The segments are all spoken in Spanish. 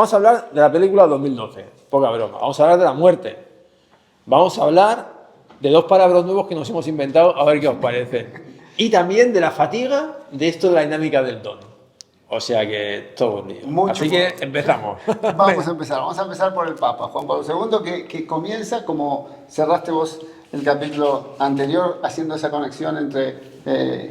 Vamos a hablar de la película 2012, poca broma. Vamos a hablar de la muerte. Vamos a hablar de dos palabras nuevos que nos hemos inventado, a ver qué os parece. Y también de la fatiga de esto de la dinámica del don. O sea que todo un lío. Así que empezamos. Vamos a empezar por el Papa, Juan Pablo II, que comienza como cerraste vos el capítulo anterior, haciendo esa conexión entre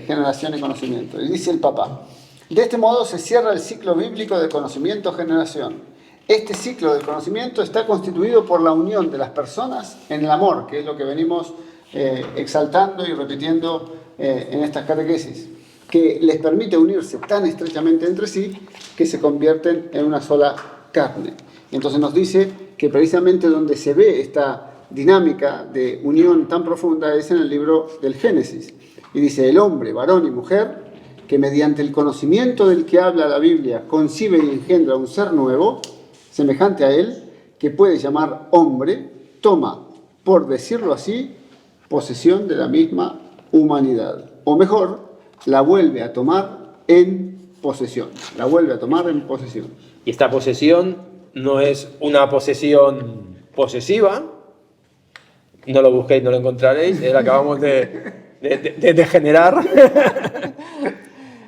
generación y conocimiento. Y dice el Papa: de este modo se cierra el ciclo bíblico de conocimiento-generación. Este ciclo del conocimiento está constituido por la unión de las personas en el amor, que es lo que venimos exaltando y repitiendo en estas catequesis, que les permite unirse tan estrechamente entre sí que se convierten en una sola carne. Y entonces nos dice que precisamente donde se ve esta dinámica de unión tan profunda es en el libro del Génesis. Y dice: el hombre, varón y mujer, que mediante el conocimiento del que habla la Biblia concibe y engendra un ser nuevo, semejante a él, que puede llamar hombre, toma, por decirlo así, posesión de la misma humanidad. O mejor, la vuelve a tomar en posesión. La vuelve a tomar en posesión. Y esta posesión no es una posesión posesiva. No lo busquéis, no lo encontraréis. La acabamos de generar.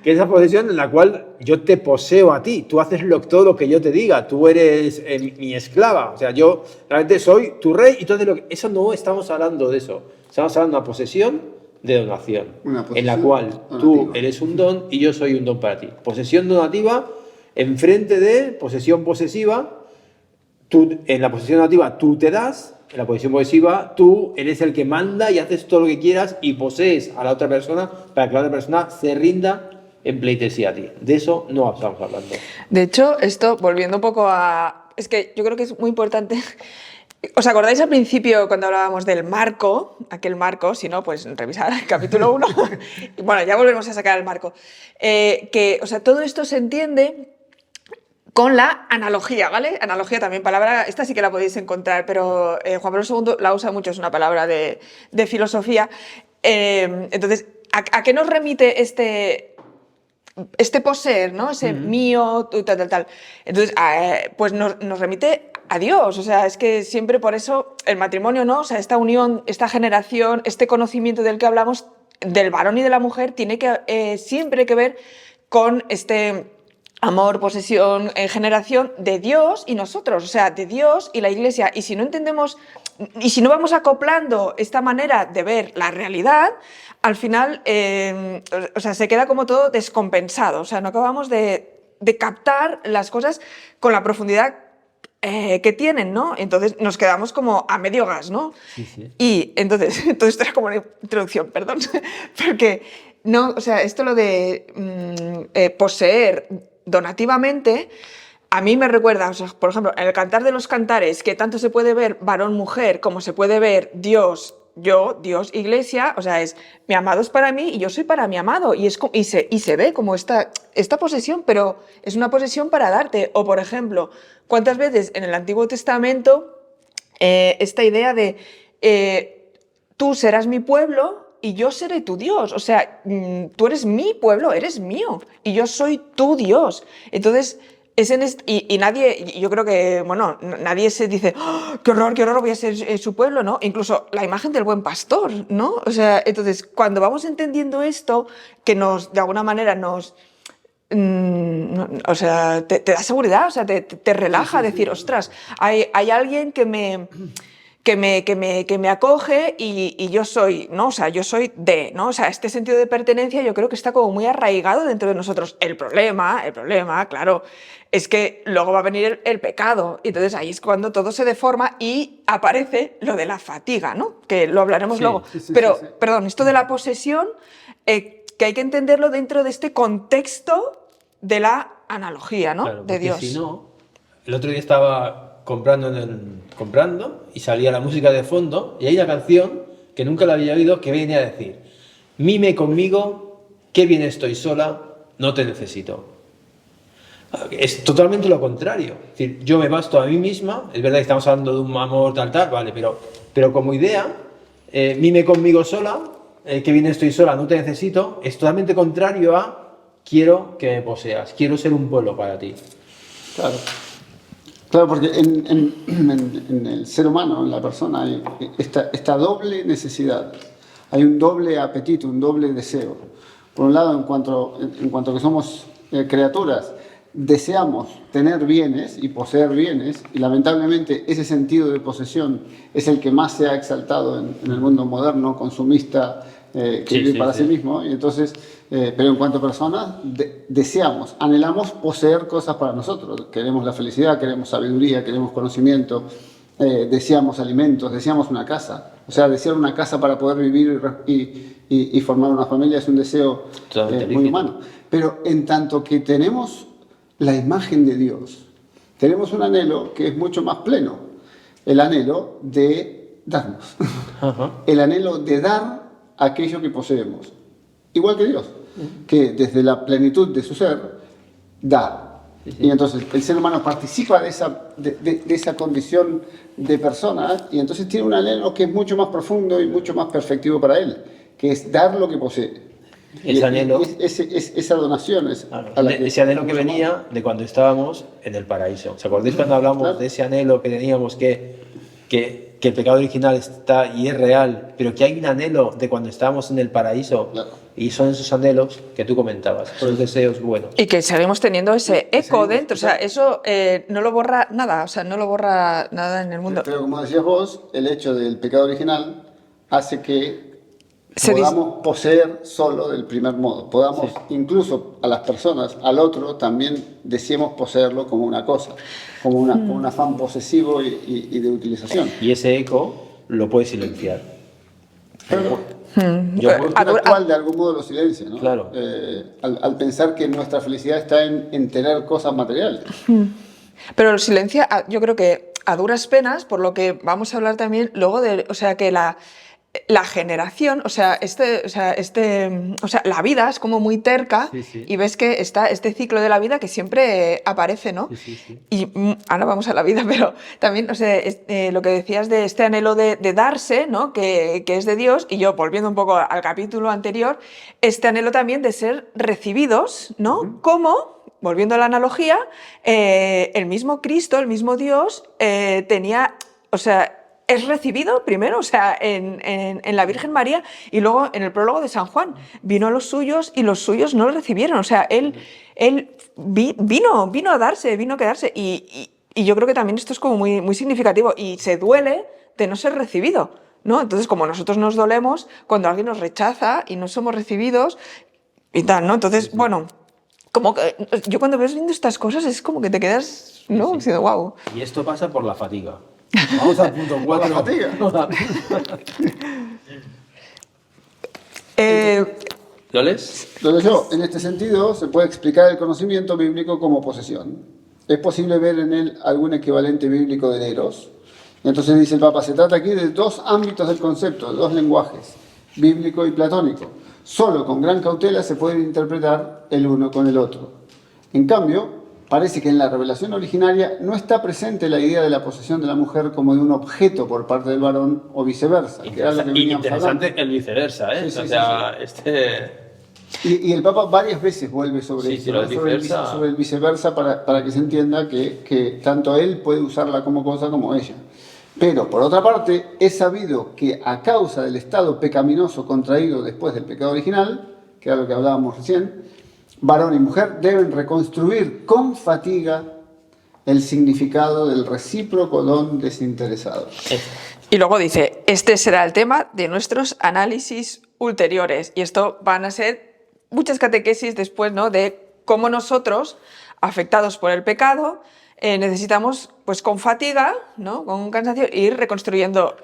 Que es esa posesión en la cual yo te poseo a ti. Tú haces todo lo que yo te diga. Tú eres mi esclava. O sea, yo realmente soy tu rey y todo lo que... Eso no estamos hablando de eso. Estamos hablando de una posesión de donación. En la cual tú eres un don y yo soy un don para ti. Posesión donativa enfrente de posesión posesiva. En la posesión donativa tú te das. En la posesión posesiva tú eres el que manda y haces todo lo que quieras y posees a la otra persona para que la otra persona se rinda en pleitesía a ti. De eso no estamos hablando. De hecho, esto, volviendo un poco a... Es que yo creo que es muy importante... ¿Os acordáis al principio cuando hablábamos del marco? Aquel marco, si no, pues revisar el capítulo 1. Bueno, ya volvemos a sacar el marco. O sea, todo esto se entiende con la analogía, ¿vale? Analogía también, palabra, esta sí que la podéis encontrar, pero Juan Pablo II la usa mucho, es una palabra de filosofía. Entonces, ¿a qué nos remite este poseer, ¿no? Ese mío, tal. Entonces, pues nos remite a Dios. O sea, es que siempre por eso el matrimonio, ¿no? O sea, esta unión, esta generación, este conocimiento del que hablamos, del varón y de la mujer, tiene que siempre que ver con este amor, posesión, generación de Dios y nosotros, o sea, de Dios y la Iglesia. Y si no entendemos, y si no vamos acoplando esta manera de ver la realidad, al final, o sea, se queda como todo descompensado. O sea, no acabamos de captar las cosas con la profundidad que tienen, ¿no? Entonces nos quedamos como a medio gas, ¿no? Sí. Y entonces, todo esto era como una introducción, perdón, porque no, o sea, esto lo de poseer donativamente, a mí me recuerda, o sea, por ejemplo, en el Cantar de los Cantares, que tanto se puede ver varón-mujer como se puede ver Dios, yo, Dios, Iglesia, o sea, es mi amado es para mí y yo soy para mi amado, y se ve como esta posesión, pero es una posesión para darte. O, por ejemplo, ¿cuántas veces en el Antiguo Testamento esta idea de tú serás mi pueblo y yo seré tu Dios? O sea, tú eres mi pueblo, eres mío, y yo soy tu Dios. Entonces, y nadie, yo creo que, bueno, nadie se dice, ¡oh, qué horror, voy a ser su pueblo!, ¿no? Incluso la imagen del buen pastor, ¿no? O sea, entonces, cuando vamos entendiendo esto, que de alguna manera nos... o sea, te da seguridad, o sea, te relaja decir, ostras, hay alguien que me acoge y yo soy, ¿no? O sea, yo soy ¿no? O sea, este sentido de pertenencia yo creo que está como muy arraigado dentro de nosotros. El problema, claro, es que luego va a venir el pecado. Y entonces ahí es cuando todo se deforma y aparece lo de la fatiga, ¿no? Que lo hablaremos luego. Pero, perdón, esto de la posesión, que hay que entenderlo dentro de este contexto de la analogía, ¿no? Claro, de Dios. Si no, el otro día estaba comprando y salía la música de fondo y hay una canción que nunca la había oído que venía a decir: mime conmigo, qué bien estoy sola, no te necesito. Es totalmente lo contrario. Es decir, yo me basto a mí misma. Es verdad que estamos hablando de un amor tal, vale, pero como idea, mime conmigo sola, qué bien estoy sola, no te necesito, es totalmente contrario a quiero que me poseas, quiero ser un pueblo para ti. Claro. Claro, porque en el ser humano, en la persona, hay esta doble necesidad. Hay un doble apetito, un doble deseo. Por un lado, en cuanto que somos criaturas, deseamos tener bienes y poseer bienes, y lamentablemente ese sentido de posesión es el que más se ha exaltado en el mundo moderno, consumista, que vive para sí mismo. Y entonces, pero en cuanto a personas, deseamos, anhelamos poseer cosas para nosotros. Queremos la felicidad, queremos sabiduría, queremos conocimiento, deseamos alimentos, deseamos una casa. O sea, desear una casa para poder vivir y formar una familia es un deseo muy humano. Pero en tanto que tenemos la imagen de Dios, tenemos un anhelo que es mucho más pleno, el anhelo de darnos, el anhelo de dar aquello que poseemos, igual que Dios, que desde la plenitud de su ser, da. Y entonces el ser humano participa de esa condición de persona, y entonces tiene un anhelo que es mucho más profundo y mucho más perfectivo para él, que es dar lo que posee. Ese anhelo, esa donación es ese anhelo que venía de cuando estábamos en el paraíso. ¿Os acordáis cuando hablamos de ese anhelo que teníamos, que el pecado original está y es real, pero que hay un anhelo de cuando estábamos en el paraíso? Claro. Y son esos anhelos que tú comentabas, esos deseos buenos. Y que seguimos teniendo ese eco dentro, o sea, eso no lo borra nada, o sea, no lo borra nada en el mundo. Pero como decías vos, el hecho del pecado original hace que podamos poseer solo del primer modo. Podamos, incluso a las personas, al otro, también deseemos poseerlo como una cosa, como un afán posesivo y de utilización. Y ese eco lo puedes silenciar. Pero, cual de algún modo lo silencia, ¿no? Claro. Al pensar que nuestra felicidad está en tener cosas materiales. Pero lo silencia, yo creo que a duras penas, por lo que vamos a hablar también luego de, o sea, que la generación, o sea, la vida es como muy terca, y ves que está este ciclo de la vida que siempre aparece, ¿no? Y ahora vamos a la vida, pero también, o sea, lo que decías de este anhelo de darse, ¿no? Que es de Dios, y yo, volviendo un poco al capítulo anterior, este anhelo también de ser recibidos, ¿no? Como, volviendo a la analogía, el mismo Cristo, el mismo Dios, tenía, o sea, es recibido primero, o sea, en la Virgen María, y luego en el prólogo de San Juan. Vino a los suyos y los suyos no lo recibieron. O sea, él vino a darse, vino a quedarse. Y yo creo que también esto es como muy, muy significativo. Y se duele de no ser recibido, ¿no? Entonces, como nosotros nos dolemos cuando alguien nos rechaza y no somos recibidos y tal, ¿no? Entonces, bueno, como que yo cuando ves viendo estas cosas es como que te quedas, ¿no? Diciendo, wow. Y esto pasa por la fatiga. Vamos al punto 4. La fatiga. ¿Lo lees? Lo leo. En este sentido, se puede explicar el conocimiento bíblico como posesión. Es posible ver en él algún equivalente bíblico de eros. Entonces dice el Papa, se trata aquí de dos ámbitos del concepto, de dos lenguajes, bíblico y platónico. Solo con gran cautela se puede interpretar el uno con el otro. En cambio, parece que en la revelación originaria no está presente la idea de la posesión de la mujer como de un objeto por parte del varón o viceversa. Que era lo que interesante el viceversa, ¿eh? Y el Papa varias veces vuelve sobre el viceversa para que se entienda que tanto él puede usarla como cosa como ella. Pero, por otra parte, es sabido que a causa del estado pecaminoso contraído después del pecado original, que era lo que hablábamos recién, varón y mujer deben reconstruir con fatiga el significado del recíproco don desinteresado. Y luego dice, este será el tema de nuestros análisis ulteriores. Y esto van a ser muchas catequesis después, ¿no? De cómo nosotros, afectados por el pecado, necesitamos, pues con fatiga, ¿no? Con un cansancio, ir reconstruyendo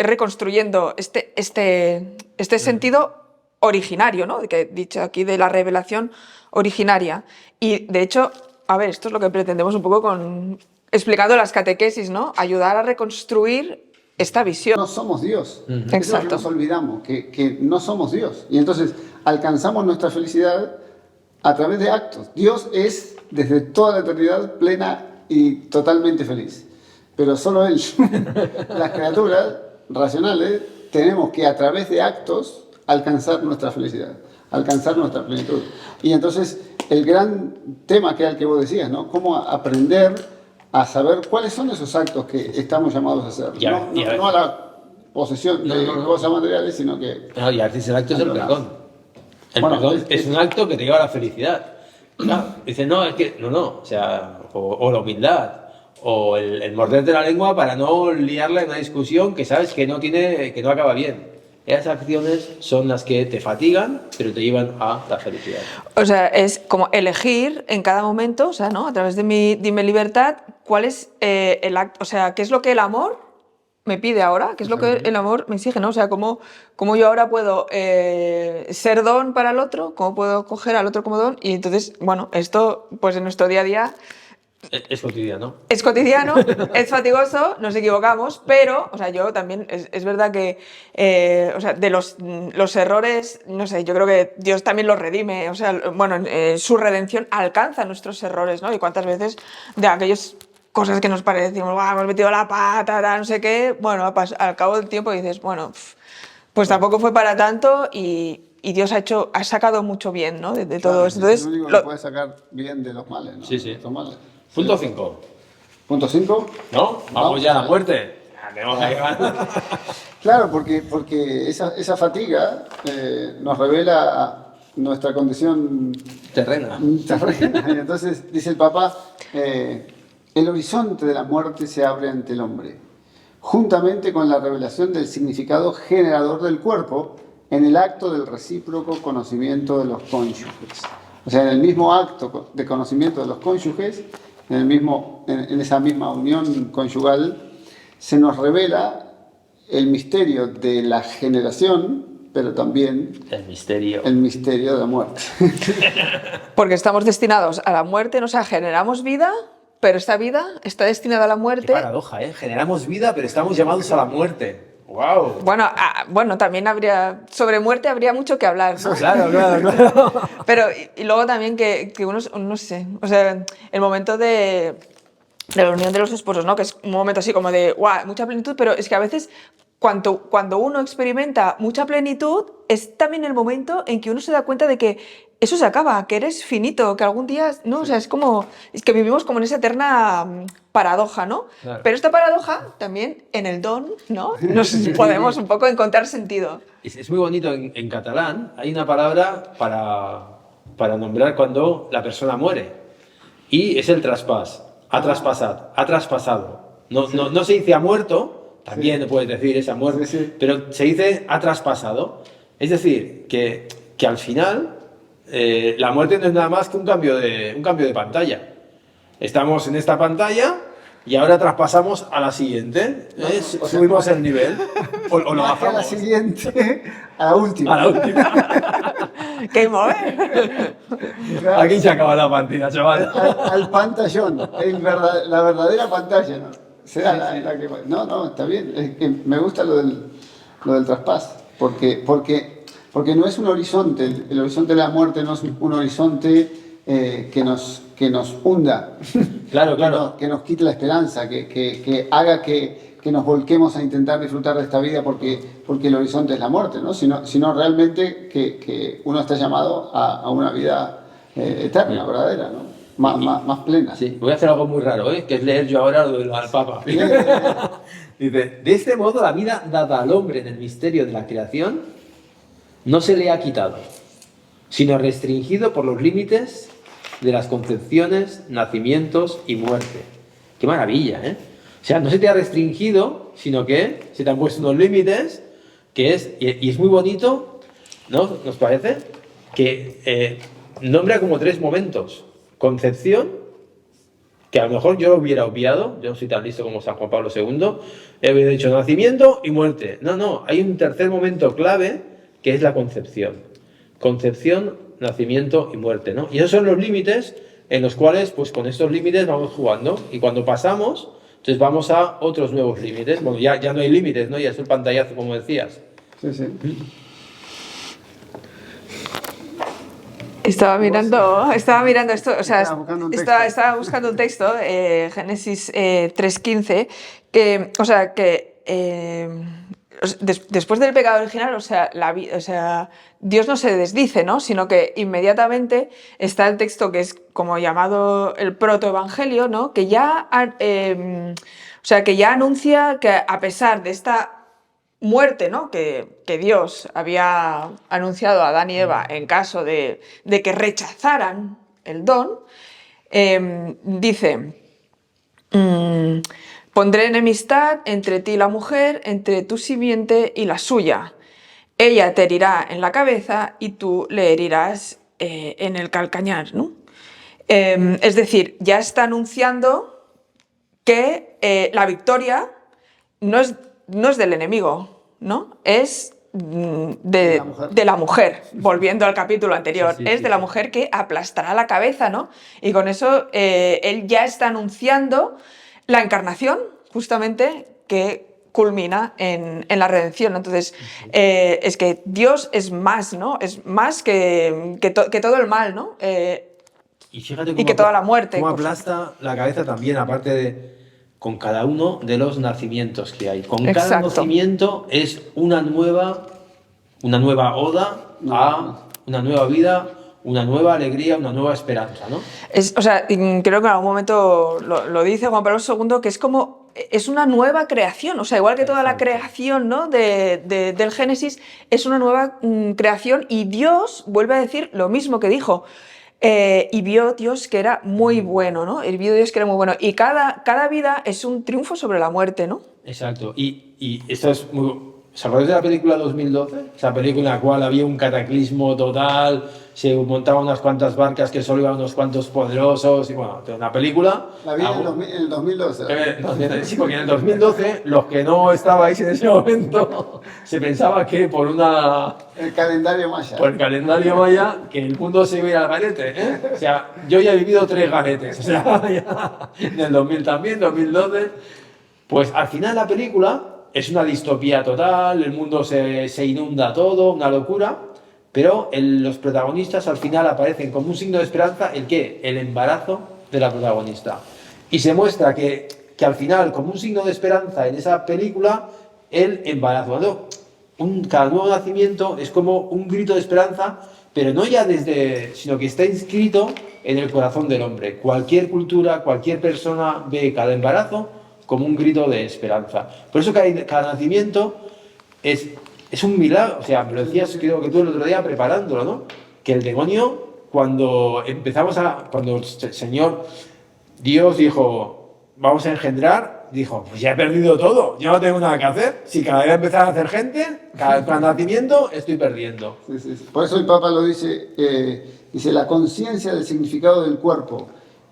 este sentido originario, ¿no? Que he dicho aquí de la revelación originaria. Y de hecho, a ver, esto es lo que pretendemos un poco explicando las catequesis, ¿no? Ayudar a reconstruir esta visión. No somos Dios. Exacto. Eso es lo que nos olvidamos, que no somos Dios. Y entonces alcanzamos nuestra felicidad a través de actos. Dios es, desde toda la eternidad, plena y totalmente feliz. Pero solo Él. Las criaturas racionales tenemos que, a través de actos, alcanzar nuestra felicidad, alcanzar nuestra plenitud. Y entonces el gran tema que era el que vos decías, ¿no? Cómo aprender a saber cuáles son esos actos que estamos llamados a hacer. Ya, No, ya. no a la posesión de cosas materiales, sino que... No, y a veces el acto es el perdón. El Bueno, perdón es un acto que te lleva a la felicidad. Claro, dice, no, es que, no, o sea, o la humildad, o el morderte la lengua para no liarla en una discusión que sabes que no acaba bien. Esas acciones son las que te fatigan, pero te llevan a la felicidad. O sea, es como elegir en cada momento, o sea, ¿no? A través de mi libertad, cuál es el acto, o sea, qué es lo que el amor me pide ahora, qué es lo que el amor me exige, ¿no? O sea, cómo yo ahora puedo ser don para el otro, cómo puedo coger al otro como don, y entonces, bueno, esto, pues en nuestro día a día Es cotidiano. es cotidiano, es fatigoso, nos equivocamos, pero, o sea, yo también, es verdad que, o sea, de los errores, no sé, yo creo que Dios también los redime, o sea, bueno, su redención alcanza nuestros errores, ¿no? Y cuántas veces de aquellas cosas que nos parecimos, "Buah, hemos metido la pata, no sé qué", bueno, al cabo del tiempo dices, bueno, pues tampoco fue para tanto y Dios ha sacado mucho bien, ¿no? De todo Claro, esto. Entonces, es lo único que puede sacar bien de los males, ¿no? Sí, sí. De los males. Punto 5. Punto 5. ¿No? Vamos ya a la muerte. Ya, tenemos ahí. Claro, porque esa fatiga nos revela nuestra condición Terrena. terrena. Y entonces, dice el Papa, el horizonte de la muerte se abre ante el hombre, juntamente con la revelación del significado generador del cuerpo en el acto del recíproco conocimiento de los cónyuges. O sea, en el mismo acto de conocimiento de los cónyuges, en esa misma unión conyugal, se nos revela el misterio de la generación, pero también El misterio. el misterio de la muerte. porque estamos destinados a la muerte, o sea, generamos vida, pero esta vida está destinada a la Qué muerte. paradoja, ¿eh? Generamos vida, pero estamos llamados a la muerte. ¡Wow! Bueno, también sobre muerte habría mucho que hablar, ¿no? Claro. Pero, y luego también que uno, no sé, o sea, el momento de la unión de los esposos, ¿no? Que es un momento así como de, ¡guau!, mucha plenitud, pero es que a veces cuando uno experimenta mucha plenitud, es también el momento en que uno se da cuenta de que eso se acaba, que eres finito, que algún día, ¿no? O sea, es que vivimos como en esa eterna paradoja, ¿no? Claro. Pero esta paradoja también en el don, ¿no? Nos podemos un poco encontrar sentido. Es muy bonito en catalán, hay una palabra para nombrar cuando la persona muere. Y es el traspás. Ha traspasado. No se dice ha muerto, también puedes decir esa muerte, pero se dice ha traspasado. Es decir, que al final la muerte no es nada más que un cambio de pantalla. Estamos en esta pantalla y ahora traspasamos a la siguiente. Subimos el nivel o lo Más que a la bajamos. siguiente, a la última. A la última. ¡Qué mover! Claro, Aquí se acaba la partida, chaval. al pantallón, la verdadera pantalla, ¿no? Será la que... No, está bien. Es que me gusta lo del traspaso, porque no es un horizonte, el horizonte de la muerte no es un horizonte que nos hunda, Claro. que nos quite la esperanza, que haga que nos volquemos a intentar disfrutar de esta vida porque el horizonte es la muerte, ¿no? Sino realmente que uno está llamado a una vida eterna, verdadera, ¿no? Más plena. Sí, voy a hacer algo muy raro, que es leer yo ahora lo al Papa. Dice, de este modo la vida dada al hombre en el misterio de la creación no se le ha quitado, sino restringido por los límites de las concepciones, nacimientos y muerte. ¡Qué maravilla, eh! O sea, no se te ha restringido, sino que se te han puesto unos límites, y es muy bonito, ¿no? ¿Nos parece? Que nombra como 3 momentos. Concepción, que a lo mejor yo lo hubiera obviado, yo no soy tan listo como San Juan Pablo II, he hubiera dicho nacimiento y muerte. No, hay un tercer momento clave, que es la concepción. Concepción, nacimiento y muerte, ¿no? Y esos son los límites en los cuales, pues con estos límites vamos jugando, y cuando pasamos, entonces vamos a otros nuevos límites. Bueno, ya no hay límites, ¿no? Ya es el pantallazo, como decías. Sí. Estaba mirando esto, o sea, Estaba buscando un texto. estaba buscando un texto, Génesis 3:15, que, o sea, que después del pecado original, o sea, Dios no se desdice, ¿no? Sino que inmediatamente está el texto que es como llamado el protoevangelio, ¿no? Que ya, o sea, que ya anuncia que a pesar de esta muerte, ¿no? que Dios había anunciado a Adán y Eva en caso de que rechazaran el don, dice... pondré enemistad entre ti y la mujer, entre tu simiente y la suya. Ella te herirá en la cabeza y tú le herirás en el calcañar, ¿no? Es decir, ya está anunciando que la victoria no es del enemigo, ¿no? Es de la mujer, volviendo al capítulo anterior. Sí, es de la mujer que aplastará la cabeza, ¿no? Y con eso él ya está anunciando la encarnación, justamente, que culmina en la redención. Entonces, es que Dios es más, ¿no? Es más que todo el mal, ¿no? Y fíjate Y que toda la muerte. cómo aplasta la cabeza también, aparte de con cada uno de los nacimientos que hay. Con cada Exacto. nacimiento es una nueva oda a una nueva vida, una nueva alegría, una nueva esperanza, ¿no? O sea, creo que en algún momento lo dice Juan Pablo II, que es como, es una nueva creación, o sea, igual que toda la creación, ¿no? del Génesis, es una nueva creación, y Dios vuelve a decir lo mismo que dijo. Y vio Dios que era muy bueno, ¿no? Y vio Dios que era muy bueno. Y cada vida es un triunfo sobre la muerte, ¿no? Exacto. Y esto es muy... ¿Os acordáis de la película 2012? Esa película en la cual había un cataclismo total, se montaban unas cuantas barcas que solo iban unos cuantos poderosos, y bueno, una película... La vi en el 2012. Sí, porque en el 2012, los que no estabais en ese momento, se pensaba que por El calendario maya. el calendario maya, que el mundo se iba a ir al garete, ¿eh? O sea, yo ya he vivido 3 garetes, o sea, ya, en el 2000 también, 2012, pues al final la película es una distopía total, el mundo se inunda todo, una locura, pero los protagonistas al final aparecen como un signo de esperanza, ¿el qué? El embarazo de la protagonista. Y se muestra que al final, como un signo de esperanza en esa película, el embarazo, ¿no? Cada nuevo nacimiento es como un grito de esperanza, pero no ya sino que está inscrito en el corazón del hombre. Cualquier cultura, cualquier persona ve cada embarazo como un grito de esperanza. Por eso cada nacimiento es un milagro. O sea, me lo decías, creo que tú el otro día preparándolo, ¿no? Que el demonio, cuando el Señor, Dios dijo, vamos a engendrar, dijo, pues ya he perdido todo, yo no tengo nada que hacer. Si cada vez empezar a hacer gente, cada nacimiento estoy perdiendo. Sí. Por eso el Papa lo dice, dice, la conciencia del significado del cuerpo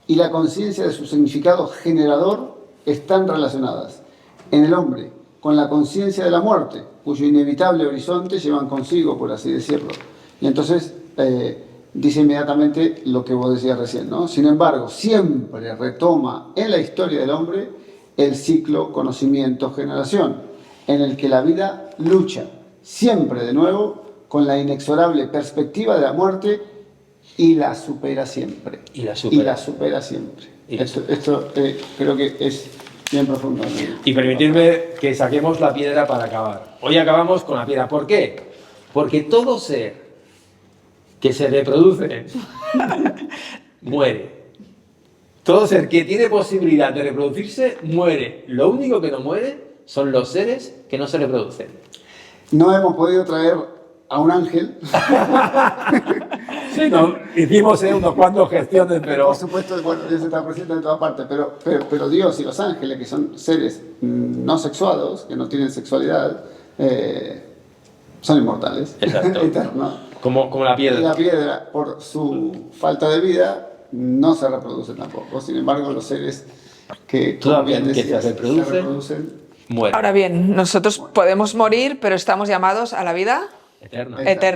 y la conciencia de su significado generador están relacionadas en el hombre con la conciencia de la muerte, cuyo inevitable horizonte llevan consigo, por así decirlo. Y entonces dice inmediatamente lo que vos decías recién, ¿no? Sin embargo, siempre retoma en la historia del hombre el ciclo conocimiento-generación, en el que la vida lucha siempre de nuevo con la inexorable perspectiva de la muerte y la supera siempre. Y la supera Siempre. Esto creo que es bien profundo. Y permitidme que saquemos la piedra para acabar. Hoy acabamos con la piedra. ¿Por qué? Porque todo ser que se reproduce muere. Todo ser que tiene posibilidad de reproducirse muere. Lo único que no muere son los seres que no se reproducen. No hemos podido traer a un ángel. Sí, no, hicimos unos cuantos gestiones, pero... Por supuesto, bueno, Dios está presente en todas partes, pero Dios y los ángeles, que son seres no sexuados, que no tienen sexualidad, son inmortales. Exacto. Eternos. Como la piedra. Y la piedra, por su falta de vida, no se reproduce tampoco. Sin embargo, los seres que todavía como bien que se reproducen, mueren. Ahora bien, nosotros podemos morir, pero estamos llamados a la vida Eterna. eterna.